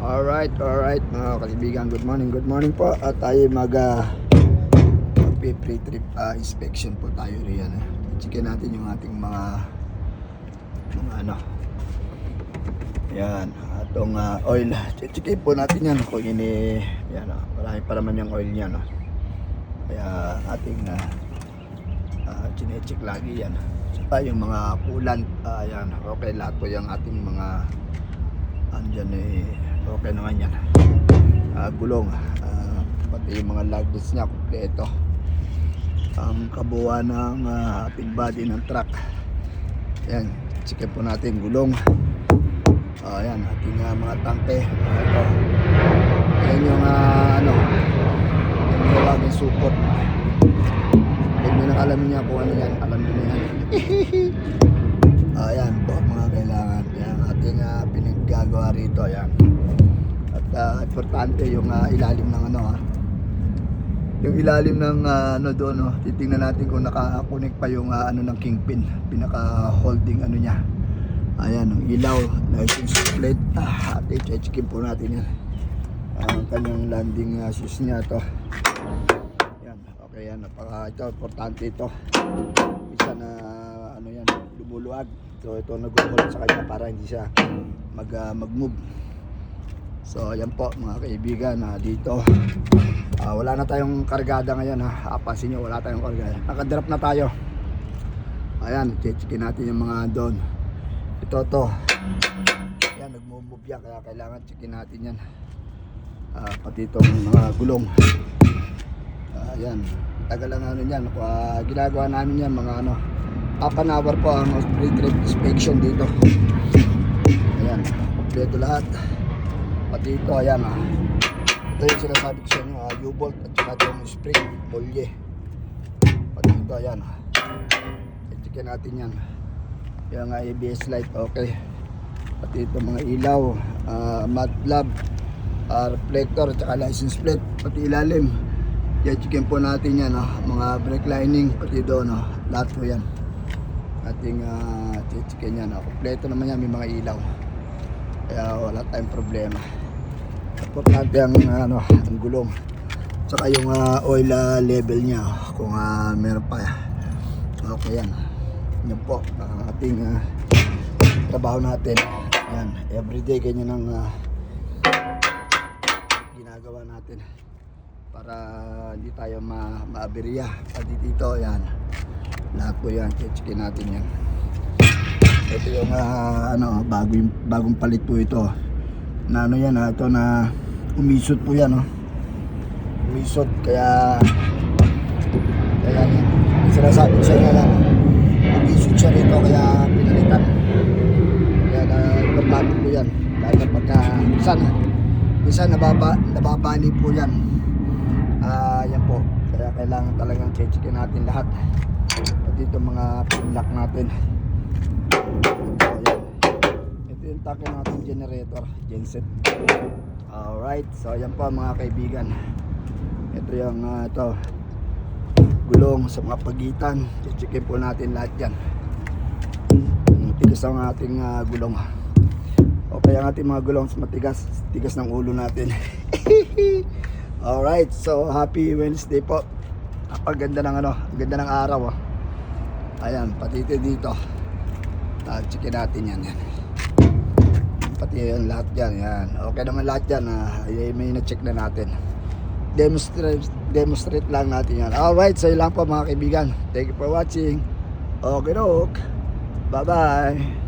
Alright mga kaibigan, good morning po. At tayo pre-trip inspection po tayo riyan. Checkin natin yung ating mga ano. Yan, atong oil. Checkin po natin yan kung yan, marami pa naman yung oil niya, no. Kaya ating chine-check lagi yan. Saka yung mga coolant, yan, okay lahat po yung ating mga andyan okay naman yan. Gulong, pati yung mga luggage nya kompleto. Ang kabuuan ng ating body ng truck. Yan, checkin po natin gulong. Yan, ating mga tangke. Ito. Yan yung yung niwagin support. Kung nyo nang alam niya kung ano yan, alam nyo na yan. Ayan po mga kailangan. Yan ating pinaggagawa rito. Yan. At importante yung ilalim ng yung ilalim ng doon, titingnan natin kung naka-connect pa yung ng kingpin, pinaka holding niya. Ayan, ang ilaw, license plate. Ating checkin po natin yan. Ang kanyang landing shoes niya to. Yan, okay yan, ito importante ito. Isa na yan, lumuluwag. So ito nag-hold sa kanya para hindi siya mag-move. So ayan po mga kaibigan, dito wala na tayong kargada ngayon, Pansin nyo, wala tayong kargada. Nakadrop na tayo. Ayan, checkin natin yung mga doon. Ito yan, nagmo-move yan, kaya kailangan checkin natin yan. Pati itong mga gulong. Ayan, tagal lang yan. Ginagawa namin yan mga half an hour po ang pre-trip inspection dito. Ayan, kompleto lahat. Pati ito, ayan, ito yung sinasabi ko sa inyo, U-bolt at saka ito yung spring molye. Pati ito, ayan, checkin natin yan. Yung ABS light, okay. Pati ito mga ilaw, mud flap, reflector at saka license plate. Pati ilalim, yan, checkin po natin yan, mga brake lining, pati doon, lahat po yan ating checkin yan. Kompleto naman yan, may mga ilaw, kaya wala tayong problema. Importante ang ang gulong, saka yung oil level niya, kung meron pa. Okay yan. Yan po ang ating trabaho natin. Yan, everyday ganyan ang ginagawa natin para hindi tayo maaberya. Pati dito, yan, lahat po yan, checkin natin yan. Ito yung bagong palit po ito na yan, ito na umisot po yan, umisot, kaya yan, sinasabi ko sa inyo lang, umisot siya rito, kaya pinalitan. Kaya importante po yan, dahil pagka minsan nababali po yan. Yan po, kaya kailangan talagang checkin natin lahat, at dito mga pinlock natin. Ito yung take natin generator, genset. Alright, so yan po mga kaibigan. Ito yung gulong sa mga pagitan. Checkin po natin lahat yan. Tigas ang ating gulong. Okay, ang ating mga gulong matigas, tigas ng ulo natin. Alright, so happy Wednesday po. Ganda ng ganda ng araw. Ayan, pati dito. Checkin natin yan. Pati yan lahat yan. Yan. Okay naman lahat yan. May na-check na natin. Demonstrate lang natin yan. Alright, so yun lang po mga kaibigan. Thank you for watching. Okay, bye bye.